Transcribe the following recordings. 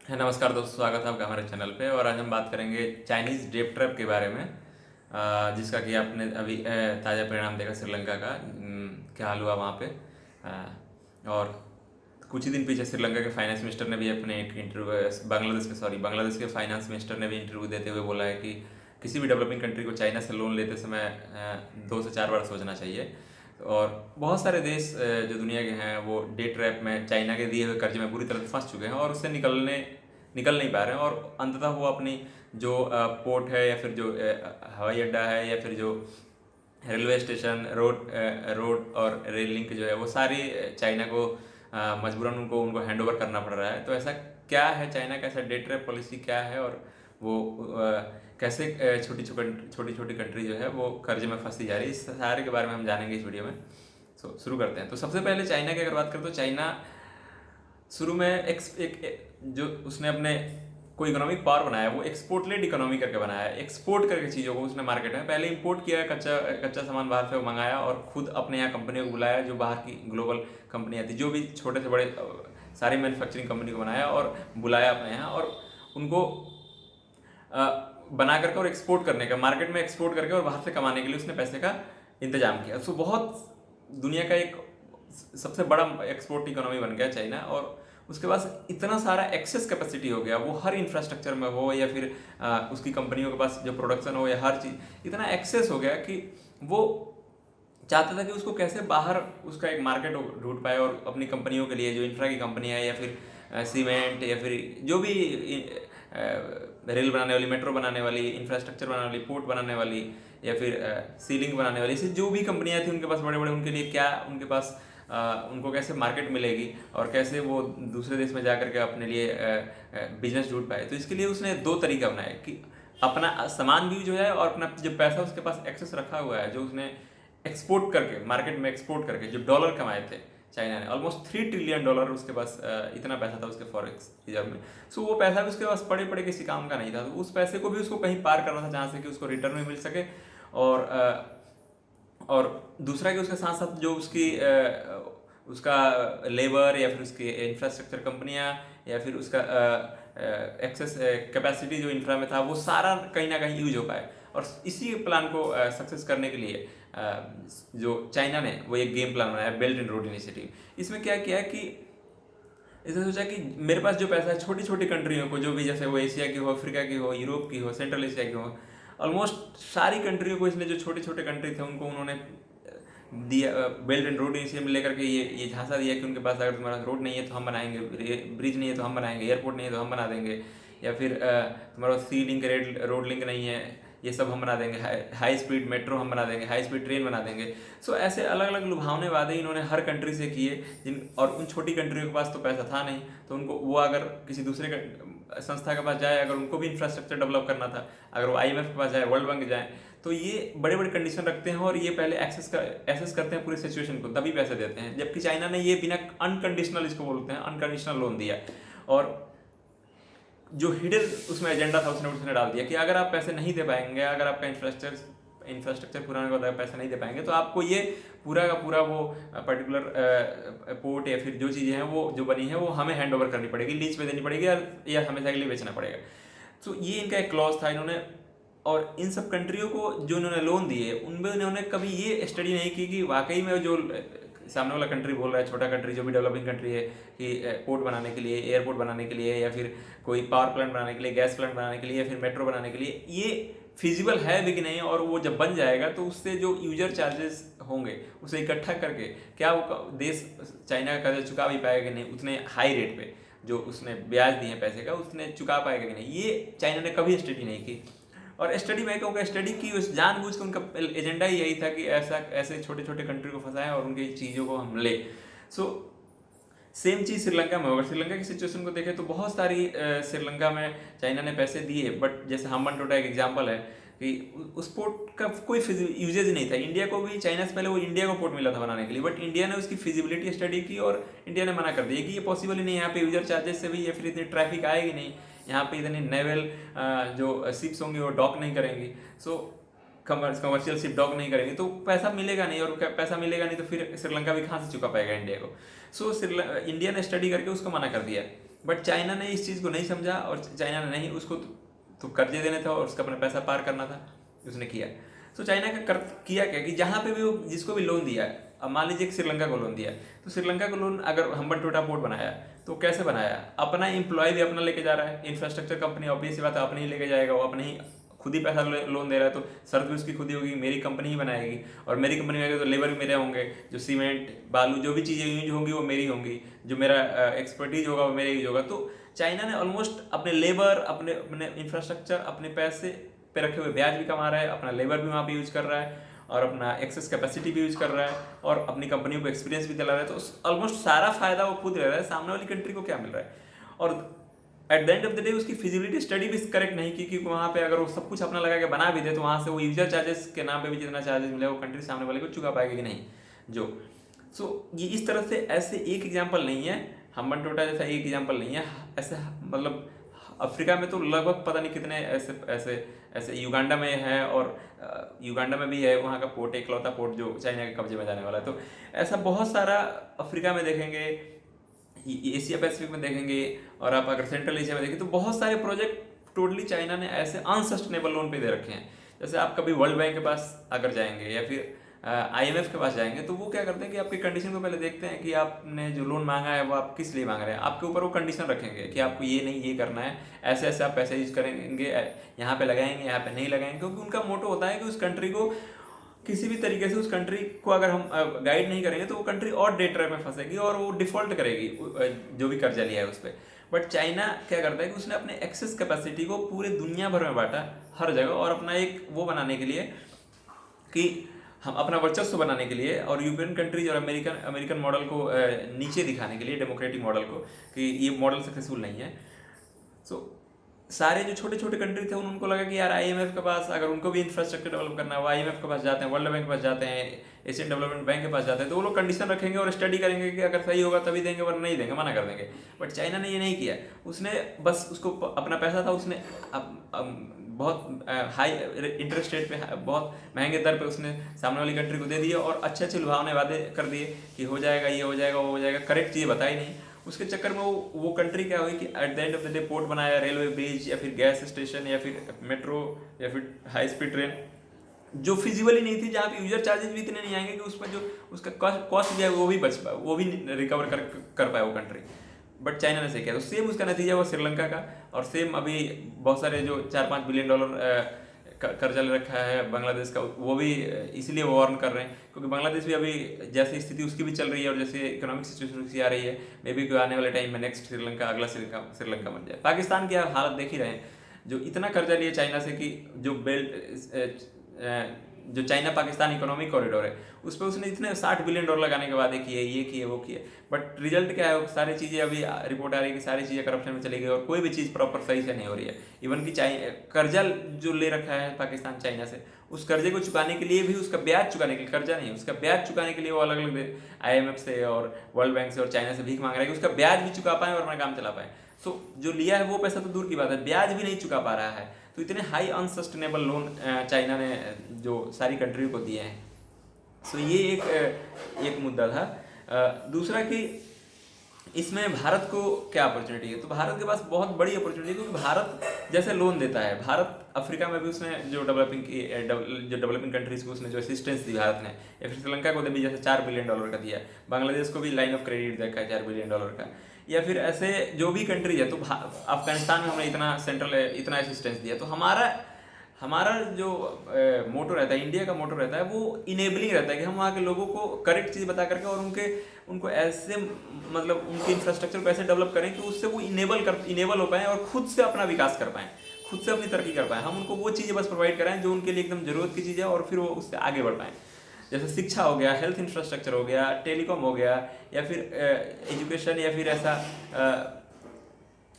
है नमस्कार दोस्तों, स्वागत है आपका हमारे चैनल पे। और आज हम बात करेंगे चाइनीज़ डेप ट्रैप के बारे में, जिसका कि आपने अभी ताज़ा परिणाम देखा श्रीलंका का। क्या हाल हुआ वहाँ पे। और कुछ ही दिन पीछे श्रीलंका के फाइनेंस मिनिस्टर ने भी अपने एक इंटरव्यू, बांग्लादेश के फाइनेंस मिनिस्टर ने भी इंटरव्यू देते हुए बोला है कि किसी भी डेवलपिंग कंट्री को चाइना से लोन लेते समय 2 से 4 बार सोचना चाहिए। और बहुत सारे देश जो दुनिया के हैं वो डे ट्रैप में, चाइना के दिए हुए कर्ज में पूरी तरह से फंस चुके हैं और उससे निकल नहीं पा रहे हैं। और अंततः वो अपनी जो पोर्ट है या फिर जो हवाई अड्डा है या फिर जो रेलवे स्टेशन, रोड और रेल लिंक जो है वो सारी चाइना को मजबूरन उनको हैंड ओवर करना पड़ रहा है। तो ऐसा क्या है, चाइना का ऐसा डे ट्रैप पॉलिसी क्या है, और वो कैसे छोटी छोटी कंट्री जो है वो कर्ज में फंसती जा रही है, इस सारे के बारे में हम जानेंगे इस वीडियो में। शुरू करते हैं। तो सबसे पहले चाइना की अगर बात करें तो चाइना शुरू में जो उसने अपने कोई इकोनॉमिक पावर बनाया वो एक्सपोर्ट लेड इकोनॉमी करके बनाया है। एक्सपोर्ट करके चीज़ों को उसने मार्केट में पहले इंपोर्ट किया, कच्चा सामान बाहर से वो मंगाया और खुद अपने यहाँ कंपनियों को बुलाया, जो बाहर की ग्लोबल कंपनियाँ थी, जो भी छोटे से बड़े सारी मैन्युफैक्चरिंग कंपनी को बनाया और बुलाया अपने यहाँ, और उनको बना करके और एक्सपोर्ट करने का, मार्केट में एक्सपोर्ट करके और बाहर से कमाने के लिए उसने पैसे का इंतजाम किया। सो बहुत दुनिया का एक सबसे बड़ा एक्सपोर्ट इकोनॉमी बन गया चाइना। और उसके पास इतना सारा एक्सेस कैपेसिटी हो गया, वो हर इंफ्रास्ट्रक्चर में हो या फिर उसकी कंपनियों के पास जो प्रोडक्शन हो या हर चीज़, इतना एक्सेस हो गया कि वो चाहता था कि उसको कैसे बाहर उसका एक मार्केट ढूंढ पाए और अपनी कंपनियों के लिए, जो इंफ्रा की कंपनियाँ है या फिर सीमेंट या फिर जो भी रेल बनाने वाली, मेट्रो बनाने वाली, इंफ्रास्ट्रक्चर बनाने वाली, पोर्ट बनाने वाली या फिर सीलिंग बनाने वाली, ऐसी जो भी कंपनियां थी उनके पास बड़े बड़े, उनके लिए क्या, उनके पास उनको कैसे मार्केट मिलेगी और कैसे वो दूसरे देश में जा करके अपने लिए बिजनेस ढूंढ पाए। तो इसके लिए उसने दो तरीका बनाया कि अपना सामान भी जो है और अपना जो पैसा उसके पास एक्सेस रखा हुआ है, जो उसने एक्सपोर्ट करके, मार्केट में एक्सपोर्ट करके जो डॉलर कमाए थे चाइना ने, ऑलमोस्ट $3 ट्रिलियन उसके पास इतना पैसा था उसके फॉरेक्स रिजर्व में। सो वो पैसा भी उसके पास पड़े पड़े किसी काम का नहीं था। तो उस पैसे को भी उसको कहीं पार करना था जहाँ से कि उसको रिटर्न में मिल सके। और और दूसरा कि उसके साथ साथ जो उसका लेबर या फिर उसकी इंफ्रास्ट्रक्चर कंपनियां या फिर उसका एक्सेस कैपेसिटी जो इंफ्रा में था, वो सारा कहीं ना कहीं यूज हो पाए। और इसी प्लान को सक्सेस करने के लिए जो चाइना ने वो एक गेम प्लान बनाया, बेल्ट एंड रोड इनिशिएटिव। इसमें क्या किया कि इसने सोचा कि मेरे पास जो पैसा है, छोटी छोटी कंट्रियों को, जो भी, जैसे वो एशिया की हो, अफ्रीका की हो, यूरोप की हो, सेंट्रल एशिया की हो, ऑलमोस्ट सारी कंट्रियों को इसने, जो छोटे छोटे कंट्री थे उनको उन्होंने दिया, बेल्ट एंड रोड इनिशिएटिव लेकर के ये झांसा दिया कि उनके पास अगर तुम्हारा रोड नहीं है तो हम बनाएंगे, ब्रिज नहीं है तो हम बनाएंगे, एयरपोर्ट नहीं है तो हम बना देंगे, या फिर तुम्हारा सी लिंक, रोड लिंक नहीं है, ये सब हम बना देंगे, हाई स्पीड मेट्रो हम बना देंगे, हाई स्पीड ट्रेन बना देंगे। सो ऐसे अलग अलग लुभावने वादे इन्होंने हर कंट्री से किए, और उन छोटी कंट्रियों के पास तो पैसा था नहीं, तो उनको वो अगर किसी दूसरे संस्था के पास जाए, अगर उनको भी इंफ्रास्ट्रक्चर डेवलप करना था, अगर वो IMF के पास जाए, वर्ल्ड बैंक जाए, तो ये बड़े बड़े कंडीशन रखते हैं और ये पहले एसेस करते हैं पूरी सिचुएशन को, तभी पैसे देते हैं। जबकि चाइना ने ये बिना अनकंडीशनल, इसको बोलते हैं अनकंडीशनल लोन दिया, और जो हिडन उसमें एजेंडा था उसने डाल दिया कि अगर आप पैसे नहीं दे पाएंगे, अगर आपका इंफ्रास्ट्रक्चर पूरा होने के बाद पैसे नहीं दे पाएंगे, तो आपको ये पूरा का पूरा वो पर्टिकुलर पोर्ट या फिर जो चीज़ें हैं वो जो बनी है वो हमें हैंड ओवर करनी पड़ेगी, लीज पे देनी पड़ेगी, या हमेशा के लिए बेचना पड़ेगा। तो ये इनका एक क्लॉज था इन्होंने। और इन सब कंट्रियों को जो इन्होंने लोन दिए, उनमें उन्होंने कभी ये स्टडी नहीं की कि वाकई में जो सामने वाला कंट्री बोल रहा है, छोटा कंट्री जो भी डेवलपिंग कंट्री है, कि पोर्ट बनाने के लिए, एयरपोर्ट बनाने के लिए, या फिर कोई पावर प्लांट बनाने के लिए, गैस प्लांट बनाने के लिए, या फिर मेट्रो बनाने के लिए, ये फिजिबल है भी कि नहीं, और वो जब बन जाएगा तो उससे जो यूजर चार्जेस होंगे उसे इकट्ठा करके क्या वो देश चाइना का कर्ज चुका भी पाएगा कि नहीं, उतने हाई रेट पे जो उसने ब्याज दिए पैसे का, उसने चुका पाएगा कि नहीं, ये चाइना ने कभी स्टडी नहीं की। और स्टडी में कहूँगा, स्टडी की उस जानबूझ के उनका एजेंडा ही यही था कि ऐसे छोटे छोटे कंट्री को फंसाएं और उनकी चीज़ों को हम ले। सो सेम चीज़ श्रीलंका में होगा। श्रीलंका की सिचुएशन को देखें तो बहुत सारी श्रीलंका में चाइना ने पैसे दिए, बट जैसे हम्बन टोटा एक एग्जाम्पल है कि उस पोर्ट का कोई यूजेज नहीं था। इंडिया को भी चाइना से पहले वो इंडिया को पोर्ट मिला था बनाने के लिए, बट इंडिया ने उसकी फिजिबिलिटी स्टडी की और इंडिया ने मना कर दिया कि ये पॉसिबल ही नहीं, यहाँ पे यूजर चार्जेस से भी या फिर इतनी ट्रैफिक आएगी नहीं, यहाँ पे इतनी नेवल जो शिप्स होंगी वो डॉक नहीं करेंगी, सो कमर्शियल शिप डॉक नहीं करेंगे, तो पैसा मिलेगा नहीं, और पैसा मिलेगा नहीं तो फिर श्रीलंका भी कहाँ से चुका पाएगा इंडिया को। सो इंडिया ने स्टडी करके उसको मना कर दिया। बट चाइना ने इस चीज़ को नहीं समझा, और चाइना ने नहीं, उसको तो कर्जे देने था और उसका अपना पैसा पार करना था, उसने किया। तो चाइना का किया क्या कि जहाँ पे भी वो जिसको भी लोन दिया है, अब मान लीजिए कि श्रीलंका को लोन दिया है, तो श्रीलंका को लोन अगर हम्बनटोटा पोर्ट बनाया तो कैसे बनाया, अपना एम्प्लॉय भी अपना लेके जा रहा है, इंफ्रास्ट्रक्चर कंपनी ऑब्वियस सी बात है अपने ही लेके जाएगा, वो अपने ही खुद ही पैसा लोन दे रहा है, तो शर्त भी उसकी खुद ही होगी, मेरी कंपनी ही बनाएगी, और मेरी कंपनी में आएगी तो लेबर भी मेरे होंगे, जो सीमेंट बालू जो भी चीज़ें यूज होंगी वो मेरी होंगी, जो मेरा एक्सपर्टीज होगा वो मेरा यूज होगा। तो चाइना ने ऑलमोस्ट अपने लेबर, अपने अपने इंफ्रास्ट्रक्चर, अपने पैसे पे रखे हुए ब्याज भी कमा रहा है, अपना लेबर भी वहाँ पे यूज कर रहा है, और अपना एक्सेस कैपेसिटी भी यूज कर रहा है, और अपनी कंपनियों को एक्सपीरियंस भी दिला रहा है। तो ऑलमोस्ट सारा फायदा वो खुद ले रहा है, सामने वाली कंट्री को क्या मिल रहा है। और at the end of the day उसकी फिजिबिलिटी स्टडी भी करेक्ट नहीं की, क्योंकि वहाँ पे अगर वो सब कुछ अपना लगा के बना भी दे तो वहाँ से वो यूजर चार्जेस के नाम पे भी जितना चार्जेस मिले वो कंट्री सामने वाले को चुका पाएगी कि नहीं। जो सो ये इस तरह से ऐसे एक एग्जाम्पल नहीं है, हम्बनटोटा जैसा एक एग्जाम्पल नहीं है, ऐसे मतलब अफ्रीका में तो लगभग पता नहीं कितने ऐसे ऐसे ऐसे युगांडा में है, और युगांडा में भी है वहाँ का पोर्ट, इकलौता पोर्ट जो चाइना के कब्जे में जाने वाला है। तो ऐसा बहुत सारा अफ्रीका में देखेंगे, एशिया पैसिफिक में देखेंगे, और आप अगर सेंट्रल एशिया में देखें तो बहुत सारे प्रोजेक्ट टोटली चाइना ने ऐसे अनसस्टेनेबल लोन पे दे रखे हैं। जैसे आप कभी वर्ल्ड बैंक के पास अगर जाएंगे या फिर IMF के पास जाएंगे तो वो क्या करते हैं कि आपकी कंडीशन को पहले देखते हैं कि आपने जो लोन मांगा है वो आप किस लिए मांग रहे हैं, आपके ऊपर वो कंडीशन रखेंगे कि आपको ये नहीं ये करना है, ऐसे ऐसे आप पैसे यूज करेंगे, यहाँ पे लगाएंगे यहाँ पे नहीं लगाएंगे, क्योंकि उनका मोटो होता है कि उस कंट्री को किसी भी तरीके से, उस कंट्री को अगर हम गाइड नहीं करेंगे तो वो कंट्री और डेट ट्रैप में फंसेगी और वो डिफॉल्ट करेगी जो भी कर्जा लिया है उस पर। बट चाइना क्या करता है कि उसने अपने एक्सेस कैपेसिटी को पूरे दुनिया भर में बांटा हर जगह, और अपना एक वो बनाने के लिए कि हम अपना वर्चस्व बनाने के लिए, और यूरोपियन कंट्रीज और अमेरिकन मॉडल को नीचे दिखाने के लिए, डेमोक्रेटिक मॉडल को, कि ये मॉडल सक्सेसफुल नहीं है। सो सारे जो छोटे छोटे कंट्री थे उनको लगा कि यार IMF के पास अगर उनको भी इंफ्रास्ट्रक्चर डेवलप करना है, वो IMF के पास जाते हैं, वर्ल्ड बैंक के पास जाते हैं, एशियन डेवलपमेंट बैंक के पास जाते हैं, तो वो लोग कंडीशन रखेंगे और स्टडी करेंगे कि अगर सही होगा तभी देंगे वरना नहीं देंगे, मना कर देंगे। बट चाइना ने ये नहीं किया, उसने बस उसको अपना पैसा था, उसने बहुत हाई इंटरेस्ट रेट पे, बहुत महंगे दर पे उसने सामने वाली कंट्री को दे दिया, और अच्छे अच्छे लुभावने वादे कर दिए कि हो जाएगा, ये हो जाएगा, वो हो जाएगा, करेक्ट चीज़ बताई नहीं। उसके चक्कर में वो कंट्री क्या हुई कि at the end of the day port बनाया, रेलवे ब्रिज या फिर गैस स्टेशन या फिर मेट्रो या फिर हाई स्पीड ट्रेन, जो फिजिबल ही नहीं थी, जहाँ पे यूजर चार्जेस भी इतने नहीं आएंगे कि उसमें जो उसका कॉस्ट भी है वो भी बच पाए, वो भी रिकवर कर पाए वो कंट्री। बट चाइना ने से किया, तो सेम उसका नतीजा हुआ श्रीलंका का, और सेम अभी बहुत सारे जो $4-5 बिलियन कर्जा ले रखा है बांग्लादेश का, वो भी इसीलिए वार्न कर रहे हैं, क्योंकि बांग्लादेश भी अभी जैसी स्थिति उसकी भी चल रही है और जैसे इकोनॉमिक सिचुएशन उसकी आ रही है, मे बी आने वाले टाइम में नेक्स्ट श्रीलंका अगला श्रीलंका बन जाए। पाकिस्तान की हालत देख ही रहे हैं, जो इतना कर्जा लिया चाइना से कि जो बेल्ट जो चाइना पाकिस्तान इकोनॉमिक कॉरिडोर है उस पर उसने इतने $60 बिलियन लगाने के वादे किए, ये किए वो किए, बट रिजल्ट क्या है, सारी चीज़ें अभी रिपोर्ट आ रही है कि सारी चीज़ें करप्शन में चली गई और कोई भी चीज़ प्रॉपर सही से नहीं हो रही है। इवन कि कर्जा जो ले रखा है पाकिस्तान चाइना से, उस कर्जे को चुकाने के लिए भी, उसका ब्याज चुकाने के लिए, कर्जा नहीं, उसका ब्याज चुकाने के लिए वो अलग अलग IMF से और वर्ल्ड बैंक से और चाइना से भीख मांग रहा है कि उसका ब्याज भी चुका पाए और अपना काम चला पाए। सो जो लिया है वो पैसा तो दूर की बात है, ब्याज भी नहीं चुका पा रहा है। तो इतने हाई अनसस्टेनेबल लोन चाइना ने जो सारी कंट्री को दिए हैं। सो ये एक मुद्दा था। दूसरा कि इसमें भारत को क्या अपॉर्चुनिटी है, तो भारत के पास बहुत बड़ी अपॉर्चुनिटी है, क्योंकि भारत जैसे लोन देता है, भारत अफ्रीका में भी उसने जो डेवलपिंग कंट्रीज को उसने जो असिस्टेंस दी भारत ने, या फिर श्रीलंका को भी जैसे $4 बिलियन का दिया, बांग्लादेश को भी लाइन ऑफ क्रेडिट देखा है $4 बिलियन का, या फिर ऐसे जो भी कंट्रीज है, तो अफगानिस्तान में हमने इतना असिस्टेंस दिया। तो हमारा जो मोटो रहता है, इंडिया का मोटो रहता है, वो इनेबलिंग रहता है कि हम वहाँ के लोगों को करेक्ट चीज़ बता करके और उनको ऐसे मतलब उनके इंफ्रास्ट्रक्चर को ऐसे डेवलप करें कि उससे वो इनेबल हो पाएँ और खुद से अपना विकास कर पाएँ, खुद से अपनी तरक्की कर पाएँ। हम उनको वो चीज़ें बस प्रोवाइड कराएं जो उनके लिए एकदम ज़रूरत की चीज़ है, और फिर वो उससे आगे बढ़ पाएँ। जैसे शिक्षा हो गया, हेल्थ इंफ्रास्ट्रक्चर हो गया, टेलीकॉम हो गया, या फिर एजुकेशन, या फिर ऐसा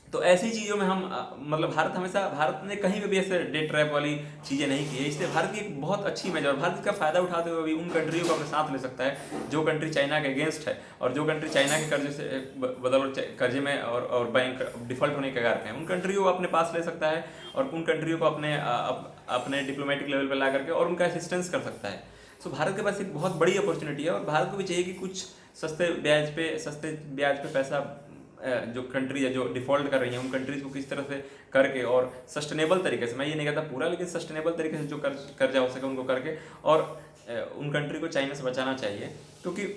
तो ऐसी चीज़ों में हम मतलब भारत ने कहीं पे भी ऐसे डेट ट्रैप वाली चीज़ें नहीं की है। इसलिए भारत की एक बहुत अच्छी इमेज है, और भारत का फ़ायदा उठाते हुए भी उन कंट्रियों को अपने साथ ले सकता है जो कंट्री चाइना के अगेंस्ट है, और जो कंट्री चाइना के कर्जे से बदौलत कर्जे में और बैंक डिफॉल्ट होने के कारण है, उन कंट्रियों को अपने पास ले सकता है, और उन कंट्रियों को अपने डिप्लोमेटिक लेवल पर ला करके और उनका असिस्टेंस कर सकता है। सो भारत के पास एक बहुत बड़ी अपॉर्चुनिटी है, और भारत को भी चाहिए कि कुछ सस्ते ब्याज पे पैसा जो कंट्री है जो डिफ़ॉल्ट कर रही हैं उन कंट्रीज़ को किस तरह से करके और सस्टेनेबल तरीके से, मैं ये नहीं कहता पूरा, लेकिन सस्टेनेबल तरीके से जो कर्जा हो सके उनको करके, और उन कंट्री को चाइना से बचाना चाहिए, क्योंकि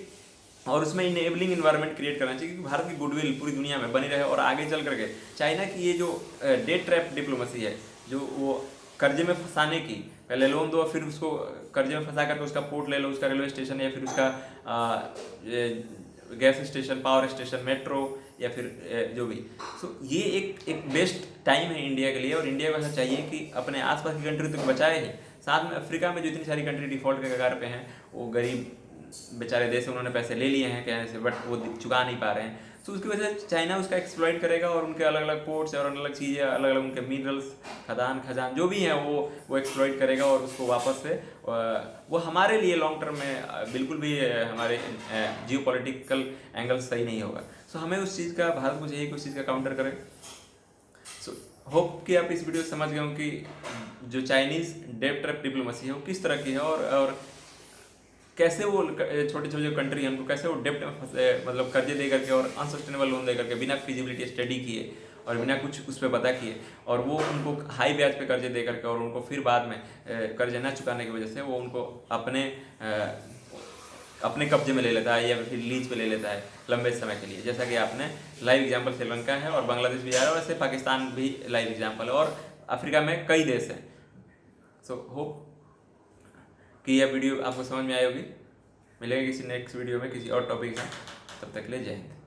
और उसमें इनेबलिंग इन्वायरमेंट क्रिएट करना चाहिए, क्योंकि भारत की गुडविल पूरी दुनिया में बनी रहे और आगे चल करके चाइना की ये जो डेट ट्रैप डिप्लोमेसी है, जो वो कर्जे में फंसाने की, पहले लोन दो फिर उसको कर्जे में फंसा करके उसका पोर्ट ले लो, उसका रेलवे स्टेशन या फिर उसका gas station, power station, metro या फिर जो भी। सो ये एक बेस्ट टाइम है इंडिया के लिए, और इंडिया को ऐसा चाहिए कि अपने आसपास की कंट्री तो बचाए ही, साथ में अफ्रीका में जो इतनी सारी कंट्री डिफॉल्ट के कगार पे हैं, वो गरीब बेचारे देश से उन्होंने पैसे ले लिए हैं कहने से, बट वो चुका नहीं पा रहे हैं। तो उसकी वजह से चाइना उसका एक्सप्लॉइट करेगा और उनके अलग अलग पोर्ट्स और अलग अलग चीज़ें, अलग अलग उनके मिनरल्स, खजान जो भी हैं वो एक्सप्लॉइट करेगा और उसको वापस से वो हमारे लिए लॉन्ग टर्म में बिल्कुल भी हमारे जियो पॉलिटिकल एंगल सही नहीं होगा। सो हमें उस चीज़ का, भारत को चाहिए कि उस चीज़ का काउंटर करें। सो होप कि आप इस वीडियो से समझ गए हो कि जो चाइनीज़ डेट ट्रैप डिप्लोमेसी है वो किस तरह की है, और कैसे वो छोटे छोटे जो कंट्री हैं उनको कैसे वो डेप्ट में फंसे, मतलब कर्जे दे करके और अनसस्टेनेबल लोन दे करके बिना फिजिबिलिटी स्टडी किए और बिना कुछ उस पर पता किए, और वो उनको हाई ब्याज पे कर्जे दे करके और उनको फिर बाद में कर्जे न चुकाने की वजह से वो उनको अपने कब्जे में ले लेता है या फिर लीज पे ले लेता है लंबे समय के लिए, जैसा कि आपने लाइव एग्जाम्पल श्रीलंका है और बांग्लादेश भी आ रहा है, वैसे पाकिस्तान भी लाइव एग्जाम्पल है, और अफ्रीका में कई देश हैं। सो होप कि यह वीडियो आपको समझ में आई होगी। मिलेंगे किसी नेक्स्ट वीडियो में किसी और टॉपिक से, तब तक के लिए जय हिंद।